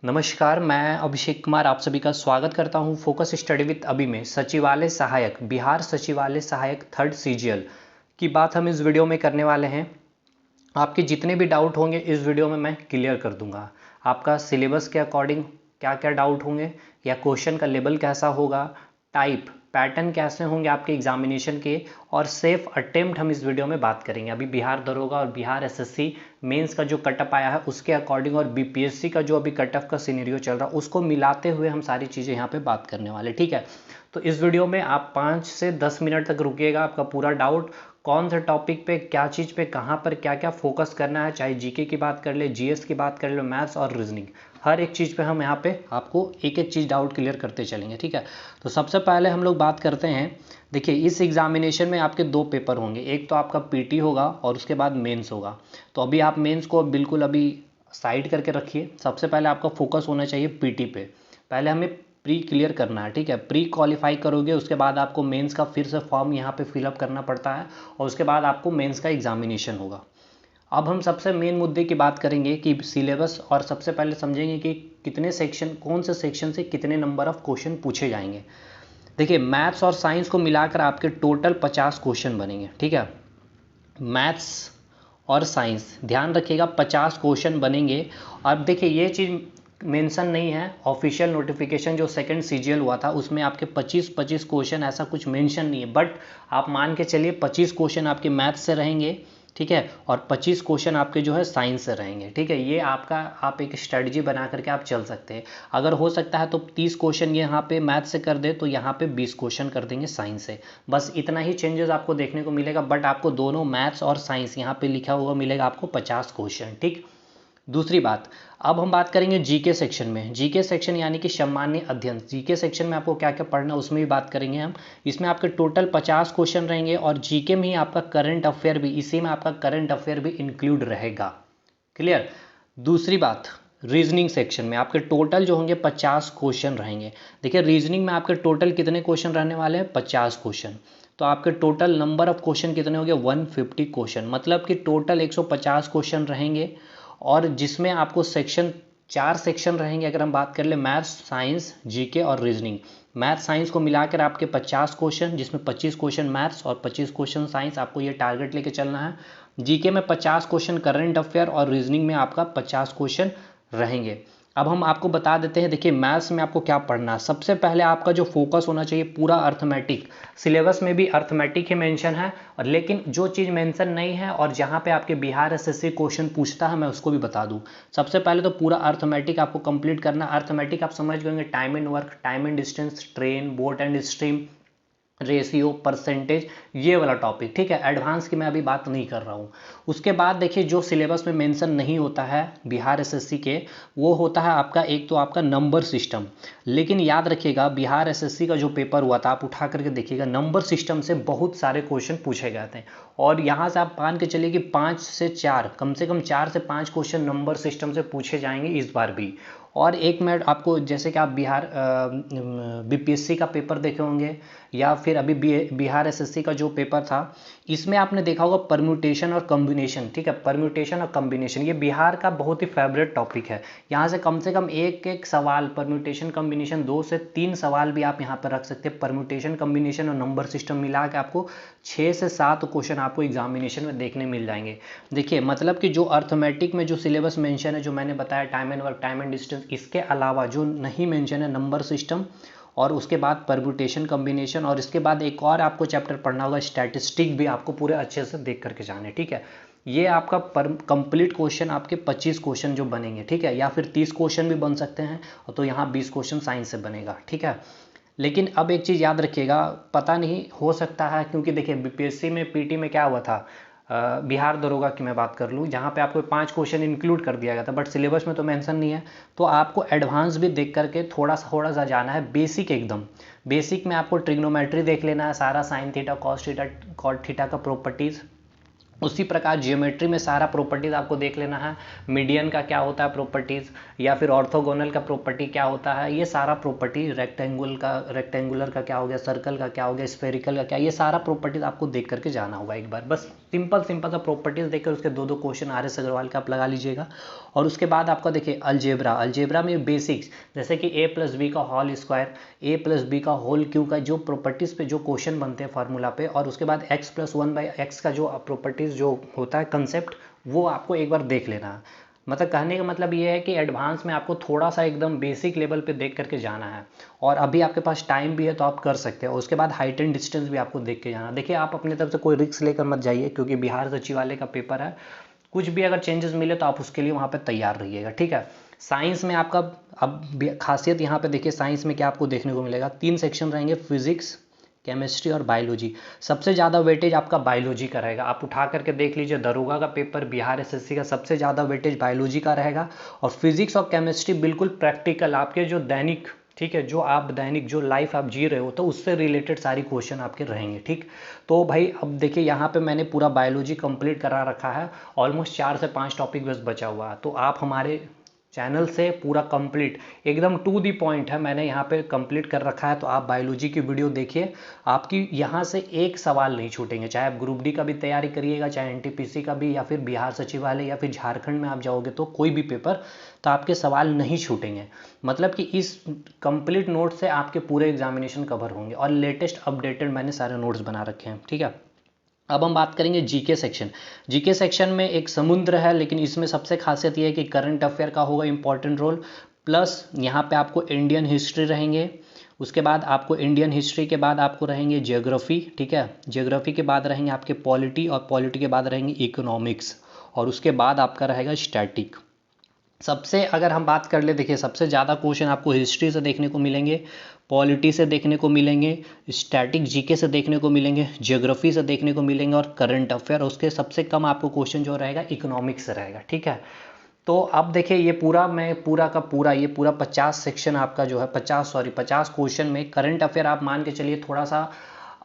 नमस्कार, मैं अभिषेक कुमार आप सभी का स्वागत करता हूं फोकस स्टडी विद अभी में सचिवालय सहायक बिहार सचिवालय सहायक थर्ड सीजीएल की बात हम इस वीडियो में करने वाले हैं। आपके जितने भी डाउट होंगे इस वीडियो में मैं क्लियर कर दूंगा। आपका सिलेबस के अकॉर्डिंग क्या क्या डाउट होंगे या क्वेश्चन का लेवल कैसा होगा, टाइप पैटर्न कैसे होंगे आपके एग्जामिनेशन के, और सेफ अटेम्प्ट हम इस वीडियो में बात करेंगे। अभी बिहार दरोगा और बिहार एसएससी मेंस का जो कटअप आया है उसके अकॉर्डिंग और बीपीएससी का जो अभी कटअप का सिनेरियो चल रहा है उसको मिलाते हुए हम सारी चीज़ें यहाँ पे बात करने वाले। ठीक है, तो इस वीडियो में आप 5 से 10 मिनट तक रुकिएगा। आपका पूरा डाउट कौन से टॉपिक पे, क्या चीज़ पे, कहाँ पर क्या क्या फोकस करना है, चाहे जीके की बात कर ले, जीएस की बात कर ले, मैथ्स और रीजनिंग, हर एक चीज़ पे हम यहाँ पे आपको एक एक चीज़ डाउट क्लियर करते चलेंगे। ठीक है, तो सबसे पहले हम लोग बात करते हैं। देखिए, इस एग्जामिनेशन में आपके 2 पेपर होंगे, एक तो आपका पीटी होगा और उसके बाद मेंस होगा। तो अभी आप मेंस को बिल्कुल अभी साइड करके रखिए। सबसे पहले आपका फोकस होना चाहिए पीटी पे। पहले हमें प्री क्लियर करना है। ठीक है, प्री क्वालिफाई करोगे उसके बाद आपको मेंस का फिर से फॉर्म यहाँ पे फिलअप करना पड़ता है और उसके बाद आपको मेंस का एग्जामिनेशन होगा। अब हम सबसे मेन मुद्दे की बात करेंगे कि सिलेबस, और सबसे पहले समझेंगे कि कितने सेक्शन, कौन से सेक्शन से कितने नंबर ऑफ क्वेश्चन पूछे जाएंगे। देखिए, मैथ्स और साइंस को मिलाकर आपके टोटल 50 क्वेश्चन बनेंगे। ठीक है, मैथ्स और साइंस ध्यान रखिएगा 50 क्वेश्चन बनेंगे। अब देखिए, ये चीज़ मेंशन नहीं है, ऑफिशियल नोटिफिकेशन जो सेकंड सीजीएल हुआ था उसमें आपके 25-25 क्वेश्चन ऐसा कुछ मेंशन नहीं है, बट आप मान के चलिए 25 क्वेश्चन आपके मैथ्स से रहेंगे। ठीक है, और 25 क्वेश्चन आपके जो है साइंस से रहेंगे। ठीक है, ये आपका आप एक स्ट्रेटजी बना करके आप चल सकते हैं। अगर हो सकता है तो 30 क्वेश्चन ये यहाँ पे मैथ्स से कर दे तो यहाँ पे 20 क्वेश्चन कर देंगे साइंस से। बस इतना ही चेंजेस आपको देखने को मिलेगा, बट आपको दोनों मैथ्स और साइंस यहाँ पे लिखा हुआ मिलेगा आपको 50 क्वेश्चन। ठीक, दूसरी बात, अब हम बात करेंगे जीके सेक्शन में। जीके सेक्शन यानी कि सामान्य अध्ययन, जीके सेक्शन में आपको क्या क्या पढ़ना है उसमें भी बात करेंगे हम। इसमें आपके टोटल 50 क्वेश्चन रहेंगे और जीके में ही आपका करंट अफेयर भी, इसी में आपका करंट अफेयर भी इंक्लूड रहेगा। क्लियर। दूसरी बात, रीजनिंग सेक्शन में आपके टोटल जो होंगे 50 क्वेश्चन रहेंगे। देखिए, रीजनिंग में आपके टोटल कितने क्वेश्चन रहने वाले हैं, 50 क्वेश्चन। तो आपके टोटल नंबर ऑफ क्वेश्चन कितने होंगे, 150 क्वेश्चन, मतलब कि टोटल 150 क्वेश्चन रहेंगे। और जिसमें आपको सेक्शन, 4 सेक्शन रहेंगे। अगर हम बात कर ले मैथ्स, साइंस, जीके और रीजनिंग, मैथ साइंस को मिलाकर आपके 50 क्वेश्चन, जिसमें 25 क्वेश्चन मैथ्स और 25 क्वेश्चन साइंस, आपको ये टारगेट लेके चलना है। जीके में 50 क्वेश्चन करंट अफेयर और रीजनिंग में आपका 50 क्वेश्चन रहेंगे। अब हम आपको बता देते हैं। देखिए, मैथ्स में आपको क्या पढ़ना है। सबसे पहले आपका जो फोकस होना चाहिए पूरा अर्थमेटिक। सिलेबस में भी अर्थमेटिक ही मेंशन है, और लेकिन जो चीज़ मेंशन नहीं है और जहाँ पे आपके बिहार एसएससी क्वेश्चन पूछता है मैं उसको भी बता दूँ। सबसे पहले तो पूरा अर्थमेटिक आपको कंप्लीट करना। अर्थमेटिक आप समझ गए, time and work, time and distance, train, boat and stream, ratio, percentage, ये वाला टॉपिक। ठीक है, एडवांस की मैं अभी बात नहीं कर रहा हूँ। उसके बाद देखिए, जो सिलेबस में मेंशन नहीं होता है बिहार एसएससी के, वो होता है आपका, एक तो आपका नंबर सिस्टम। लेकिन याद रखिएगा, बिहार एसएससी का जो पेपर हुआ था आप उठा करके देखिएगा, नंबर सिस्टम से बहुत सारे क्वेश्चन पूछे गए थे। और यहाँ से आप मान के चलिए कि 5 से 4, कम से कम 4 से 5 क्वेश्चन नंबर सिस्टम से पूछे जाएंगे इस बार भी। और एक मिनट, आपको जैसे कि आप बिहार बीपीएससी का पेपर देखे होंगे या फिर अभी बिहार एसएससी का जो पेपर था, इसमें आपने देखा होगा परम्यूटेशन और कॉम्बिनेशन। ठीक है, परम्यूटेशन और कॉम्बिनेशन ये बिहार का बहुत ही फेवरेट टॉपिक है। यहाँ से कम एक एक सवाल परम्यूटेशन कॉम्बिनेशन, 2 से 3 सवाल भी आप यहाँ पर रख सकते हैं। परम्यूटेशन कॉम्बिनेशन और नंबर सिस्टम मिला के आपको 6 से 7 क्वेश्चन आपको एग्जामिनेशन में देखने मिल जाएंगे। देखिए, मतलब कि जो अर्थमेटिक में जो सिलेबस मेंशन है, जो मैंने बताया, time and work, time and distance, इसके अलावा जो नहीं मेंशन है, नंबर सिस्टम, और उसके बाद परम्यूटेशन कॉम्बिनेशन, और इसके बाद एक और आपको चैप्टर पढ़ना होगा स्टैटिस्टिक, भी आपको पूरे अच्छे से देख करके जाने। ठीक है, ये आपका कंप्लीट क्वेश्चन आपके 25 क्वेश्चन जो बनेंगे। ठीक है, या फिर 30 क्वेश्चन भी बन सकते हैं, तो यहाँ 20 क्वेश्चन साइंस से बनेगा। ठीक है, लेकिन अब एक चीज़ याद रखिएगा, पता नहीं हो सकता है, क्योंकि देखिए बीपीएससी में पीटी में क्या हुआ था, बिहार दरोगा की मैं बात कर लूँ, जहाँ पे आपको 5 क्वेश्चन इंक्लूड कर दिया गया था, बट सिलेबस में तो मेंशन नहीं है। तो आपको एडवांस भी देख करके थोड़ा सा जाना है। बेसिक, एकदम बेसिक में आपको ट्रिग्नोमेट्री देख लेना है सारा, sine theta, cos theta, cot theta का प्रॉपर्टीज़। उसी प्रकार जियोमेट्री में सारा प्रॉपर्टीज़ आपको देख लेना है। मीडियन का क्या होता है प्रॉपर्टीज़, या फिर ऑर्थोगोनल का प्रॉपर्टी क्या होता है, ये सारा प्रॉपर्टी, रेक्टेंगुलर का क्या हो गया, सर्कल का क्या हो गया, स्फेरिकल का क्या, ये सारा प्रॉपर्टीज़ आपको देख करके जाना होगा एक बार बस। सिंपल सिंपल सा प्रॉपर्टीज देकर उसके दो क्वेश्चन आर एस अग्रवाल का आप लगा लीजिएगा। और उसके बाद आपका देखिए अलजेब्रा में बेसिक्स, जैसे कि a + b का होल स्क्वायर, a + b का होल क्यूब का जो प्रॉपर्टीज पे जो क्वेश्चन बनते हैं फार्मूला पे, और उसके बाद x + 1/x का जो प्रॉपर्टीज जो होता है कंसेप्ट, वो आपको एक बार देख लेना है। मतलब कहने का मतलब ये है कि एडवांस में आपको थोड़ा सा एकदम बेसिक लेवल पे देख करके जाना है, और अभी आपके पास टाइम भी है तो आप कर सकते हैं। उसके बाद हाइट एंड डिस्टेंस भी आपको देख के जाना। देखिए आप अपनी तरफ से कोई रिस्क लेकर मत जाइए, क्योंकि बिहार सचिवालय का पेपर है, कुछ भी अगर चेंजेस मिले तो आप उसके लिए वहाँ पे तैयार रहिएगा, ठीक है। साइंस में आपका अब खासियत यहाँ पे देखिए, साइंस में क्या आपको देखने को मिलेगा, 3 सेक्शन रहेंगे, फिजिक्स, केमिस्ट्री और बायोलॉजी। सबसे ज़्यादा वेटेज आपका बायोलॉजी का रहेगा। आप उठा करके देख लीजिए, दरोगा का पेपर, बिहार एसएससी का सबसे ज़्यादा वेटेज बायोलॉजी का रहेगा। और फिजिक्स और केमिस्ट्री बिल्कुल प्रैक्टिकल, आपके जो दैनिक, ठीक है, जो आप दैनिक जो लाइफ आप जी रहे हो तो उससे रिलेटेड सारी क्वेश्चन आपके रहेंगे, ठीक। तो भाई अब देखिए यहाँ पे मैंने पूरा बायोलॉजी कंप्लीट करा रखा है, ऑलमोस्ट 4 से 5 टॉपिक बस बचा हुआ है। तो आप हमारे चैनल से पूरा कंप्लीट एकदम टू दी पॉइंट है, मैंने यहाँ पे कंप्लीट कर रखा है। तो आप बायोलॉजी की वीडियो देखिए, आपकी यहाँ से एक सवाल नहीं छूटेंगे, चाहे आप ग्रुप डी का भी तैयारी करिएगा, चाहे एनटीपीसी का भी, या फिर बिहार सचिवालय, या फिर झारखंड में आप जाओगे तो कोई भी पेपर, तो आपके सवाल नहीं छूटेंगे। मतलब कि इस कंप्लीट नोट से आपके पूरे एग्जामिनेशन कवर होंगे, और लेटेस्ट अपडेटेड मैंने सारे नोट्स बना रखे हैं, ठीक है। अब हम बात करेंगे जीके सेक्शन। जीके सेक्शन में एक समुद्र है, लेकिन इसमें सबसे खासियत ये है कि करंट अफेयर का होगा इंपॉर्टेंट रोल, प्लस यहाँ पे आपको इंडियन हिस्ट्री रहेंगे। उसके बाद आपको इंडियन हिस्ट्री के बाद आपको रहेंगे ज्योग्राफी, ठीक है, ज्योग्राफी के बाद रहेंगे आपके पॉलिटी, और पॉलिटी के बाद रहेंगे इकोनॉमिक्स, और उसके बाद आपका रहेगा स्टैटिक। सबसे अगर हम बात कर ले, देखिए सबसे ज़्यादा क्वेश्चन आपको हिस्ट्री से देखने को मिलेंगे, पॉलिटी से देखने को मिलेंगे, स्टैटिक जीके से देखने को मिलेंगे, ज्योग्राफी से देखने को मिलेंगे, और करंट अफेयर। उसके सबसे कम आपको क्वेश्चन जो रहेगा इकोनॉमिक्स से रहेगा, ठीक है। तो अब देखिए ये पूरा मैं पूरा का पूरा ये पूरा 50 सेक्शन आपका जो है 50 क्वेश्चन में करंट अफेयर आप मान के चलिए थोड़ा सा,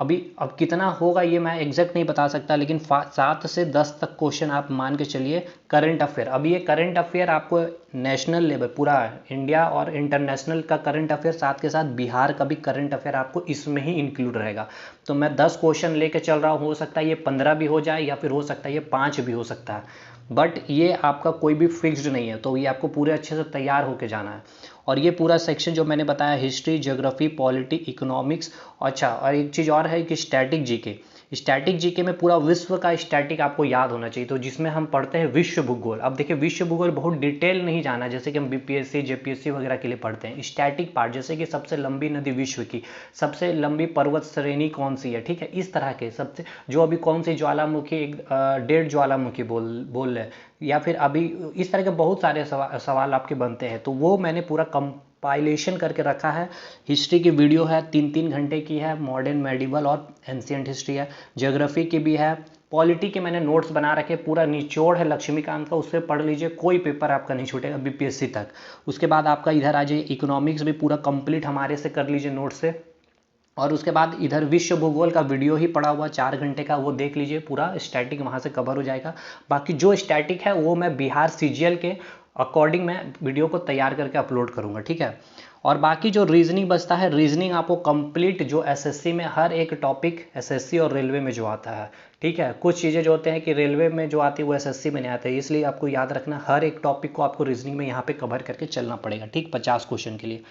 अभी अब कितना होगा ये मैं एग्जैक्ट नहीं बता सकता, लेकिन 7 से 10 तक क्वेश्चन आप मान के चलिए करंट अफेयर। अब ये करंट अफेयर आपको नेशनल लेवल पूरा इंडिया और इंटरनेशनल का करंट अफेयर, साथ के साथ बिहार का भी करंट अफेयर आपको इसमें ही इंक्लूड रहेगा। तो मैं 10 क्वेश्चन लेके चल रहा हूँ, हो सकता है ये 15 भी हो जाए, या फिर हो सकता है ये 5 भी हो सकता है, बट ये आपका कोई भी फिक्स्ड नहीं है। तो ये आपको पूरे अच्छे से तैयार होके जाना है। और ये पूरा सेक्शन जो मैंने बताया, हिस्ट्री, ज्योग्राफी, पॉलिटी, इकोनॉमिक्स, अच्छा और एक चीज़ और है कि स्टैटिक जीके। स्टैटिक जीके में पूरा विश्व का स्टैटिक आपको याद होना चाहिए, तो जिसमें हम पढ़ते हैं विश्व भूगोल। अब देखिए विश्व भूगोल बहुत डिटेल नहीं जाना, जैसे कि हम बीपीएससी जेपीएससी वगैरह के लिए पढ़ते हैं। स्टैटिक पार्ट, जैसे कि सबसे लंबी नदी विश्व की, सबसे लंबी पर्वत श्रेणी कौन सी है, ठीक है, इस तरह के सबसे, जो अभी कौन सी ज्वालामुखी, एक डेढ़ ज्वालामुखी बोल रहे, या फिर अभी इस तरह के बहुत सारे सवाल आपके बनते हैं। तो वो मैंने पूरा कंपाइलेशन करके रखा है। हिस्ट्री की वीडियो है 3-3 घंटे की है, मॉडर्न, मेडिवल और एंशिएंट हिस्ट्री है। ज्योग्राफी की भी है। पॉलिटी के मैंने नोट्स बना रखे, पूरा निचोड़ है लक्ष्मीकांत का, उससे पढ़ लीजिए, कोई पेपर आपका नहीं छूटेगा बीपीएससी तक। उसके बाद आपका इधर आ जाइए, इकोनॉमिक्स भी पूरा कंप्लीट हमारे से कर लीजिए नोट से। और उसके बाद इधर विश्व भूगोल का वीडियो ही पड़ा हुआ 4 घंटे का, वो देख लीजिए, पूरा स्टैटिक वहाँ से कवर हो जाएगा। बाकी जो स्टैटिक है वो मैं बिहार सीजीएल के अकॉर्डिंग मैं वीडियो को तैयार करके अपलोड करूँगा, ठीक है। और बाकी जो रीजनिंग बचता है, रीजनिंग आपको कंप्लीट जो एसएससी में हर एक टॉपिक, एसएससी और रेलवे में जो आता है, ठीक है, कुछ चीज़ें जो होते हैं कि रेलवे में जो आती है वो एसएससी में नहीं आते, इसलिए आपको याद रखना हर एक टॉपिक को आपको रीजनिंग में यहाँ पे कवर करके चलना पड़ेगा, ठीक, 50 क्वेश्चन के लिए।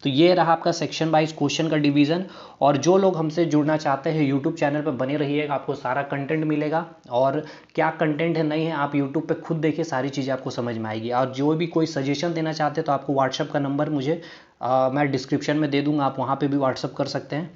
तो ये रहा आपका सेक्शन वाइज क्वेश्चन का डिवीज़न। और जो लोग हमसे जुड़ना चाहते हैं यूट्यूब चैनल पर बने रहिएगा, आपको सारा कंटेंट मिलेगा, और क्या कंटेंट है नहीं है आप यूट्यूब पे खुद देखिए, सारी चीज़ें आपको समझ में आएगी। और जो भी कोई सजेशन देना चाहते हैं तो आपको व्हाट्सअप का नंबर मुझे मैं डिस्क्रिप्शन में दे दूँगा, आप वहाँ पर भी व्हाट्सअप कर सकते हैं।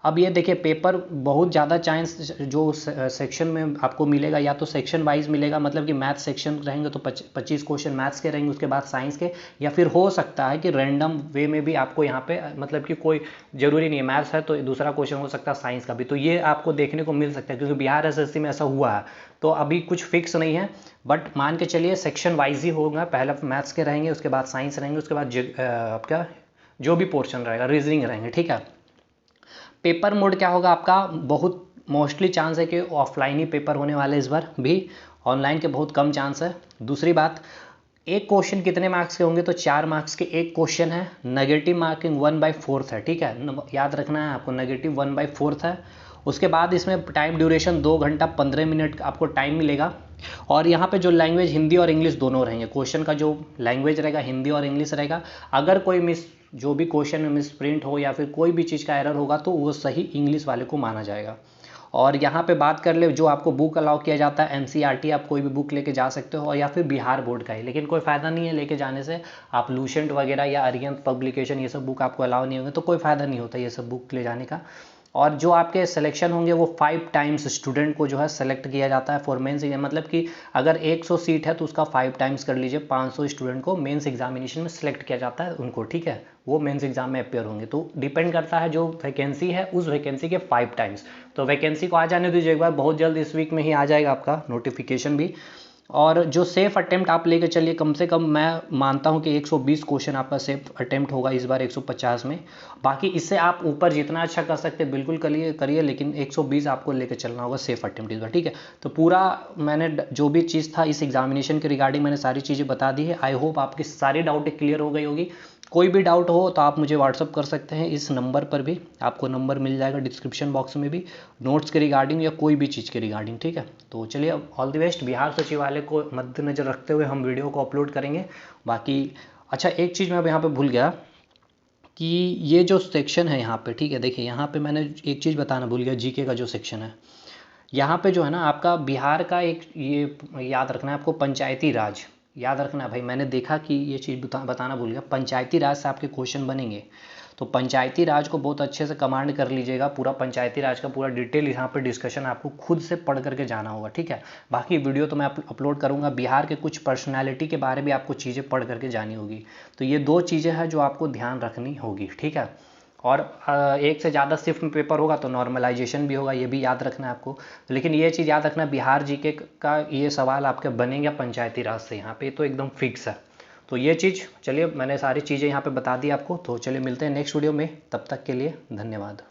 अब ये देखिए पेपर बहुत ज़्यादा चांस जो सेक्शन में आपको मिलेगा, या तो सेक्शन वाइज मिलेगा, मतलब कि मैथ्स सेक्शन रहेंगे तो 25 क्वेश्चन मैथ्स के रहेंगे, उसके बाद साइंस के, या फिर हो सकता है कि रैंडम वे में भी आपको यहाँ पे, मतलब कि कोई ज़रूरी नहीं है, मैथ्स है तो दूसरा क्वेश्चन हो सकता है साइंस का भी, तो ये आपको देखने को मिल सकता है, क्योंकि बिहार एसएससी में ऐसा हुआ है। तो अभी कुछ फिक्स नहीं है, बट मान के चलिए सेक्शन वाइज ही होगा, पहले मैथ्स के रहेंगे, उसके बाद साइंस रहेंगे, उसके बाद आपका जो भी पोर्शन रहेगा रीजनिंग रहेंगे, ठीक है। पेपर मोड क्या होगा आपका, बहुत मोस्टली चांस है कि ऑफलाइन ही पेपर होने वाले इस बार भी, ऑनलाइन के बहुत कम चांस है। दूसरी बात, एक क्वेश्चन कितने मार्क्स के होंगे, तो 4 मार्क्स के एक क्वेश्चन है, नेगेटिव मार्किंग 1/4 है, ठीक है, याद रखना है आपको, नेगेटिव 1/4 है। उसके बाद इसमें टाइम ड्यूरेशन 2 घंटा 15 मिनट आपको टाइम मिलेगा। और यहाँ पे जो लैंग्वेज हिंदी और इंग्लिश दोनों रहेंगे। क्वेश्चन का जो लैंग्वेज रहेगा हिंदी और इंग्लिश रहेगा। अगर कोई जो भी क्वेश्चन में मिस प्रिंट हो या फिर कोई भी चीज़ का एरर होगा तो वो सही इंग्लिश वाले को माना जाएगा। और यहाँ पे बात कर ले जो आपको बुक अलाउ किया जाता है एनसीईआरटी, आप कोई भी बुक लेके जा सकते हो, और या फिर बिहार बोर्ड का ही, लेकिन कोई फ़ायदा नहीं है लेके जाने से। आप लूसेंट वगैरह या अरिहंत पब्लिकेशन ये सब बुक आपको अलाउ नहीं होंगे तो कोई फ़ायदा नहीं होता ये सब बुक ले जाने का। और जो आपके सिलेक्शन होंगे वो 5 टाइम्स स्टूडेंट को जो है सेलेक्ट किया जाता है फॉर मेंस एग्जाम, मतलब कि अगर 100 सीट है तो उसका 5 टाइम्स कर लीजिए, 500 स्टूडेंट को मेंस एग्जामिनेशन में सेलेक्ट किया जाता है उनको, ठीक है। वो मेंस एग्जाम में अपेयर होंगे, तो डिपेंड करता है जो वैकेंसी है उस वैकेंसी के 5 टाइम्स। तो वैकेंसी को आ जाने दीजिए एक बार, बहुत जल्द इस वीक में ही आ जाएगा आपका नोटिफिकेशन भी। और जो सेफ अटेम्प्ट आप लेके चलिए, कम से कम मैं मानता हूं कि 120 क्वेश्चन आपका सेफ अटेम्प्ट होगा इस बार 150 में। बाकी इससे आप ऊपर जितना अच्छा कर सकते हैं बिल्कुल करिए, लेकिन 120 आपको लेके चलना होगा सेफ अटेम्प्ट इस बार, ठीक है। तो पूरा मैंने जो भी चीज़ था इस एग्जामिनेशन के रिगार्डिंग मैंने सारी चीज़ें बता दी है। आई होप आपकी सारी डाउट क्लियर हो गई होगी। कोई भी डाउट हो तो आप मुझे व्हाट्सअप कर सकते हैं इस नंबर पर भी, आपको नंबर मिल जाएगा डिस्क्रिप्शन बॉक्स में भी, नोट्स के रिगार्डिंग या कोई भी चीज़ के रिगार्डिंग, ठीक है। तो चलिए ऑल द बेस्ट। बिहार सचिवालय को मद्देनजर रखते हुए हम वीडियो को अपलोड करेंगे। बाकी अच्छा एक चीज़ मैं अब यहाँ पे भूल गया कि ये जो सेक्शन है यहाँ पे, ठीक है, देखिए यहाँ पे मैंने एक चीज़ बताना भूल गया, जीके का जो सेक्शन है यहाँ पे जो है ना आपका बिहार का एक ये याद रखना है आपको, पंचायती राज याद रखना है भाई। मैंने देखा कि ये चीज़ बताना भूल गया, पंचायती राज से आपके क्वेश्चन बनेंगे। तो पंचायती राज को बहुत अच्छे से कमांड कर लीजिएगा, पूरा पंचायती राज का पूरा डिटेल यहाँ पे डिस्कशन आपको खुद से पढ़ करके जाना होगा, ठीक है। बाकी वीडियो तो मैं अपलोड करूँगा, बिहार के कुछ पर्सनैलिटी के बारे में आपको चीज़ें पढ़ करके जानी होगी। तो ये 2 चीज़ें हैं जो आपको ध्यान रखनी होगी, ठीक है। और एक से ज़्यादा शिफ्ट में पेपर होगा तो नॉर्मलाइजेशन भी होगा, ये भी याद रखना है आपको। लेकिन ये चीज़ याद रखना, बिहार जीके का ये सवाल आपके बनेंगे पंचायती राज से, यहाँ पे तो एकदम फिक्स है। तो ये चीज़ चलिए मैंने सारी चीज़ें यहाँ पे बता दी आपको। तो चलिए मिलते हैं नेक्स्ट वीडियो में, तब तक के लिए धन्यवाद।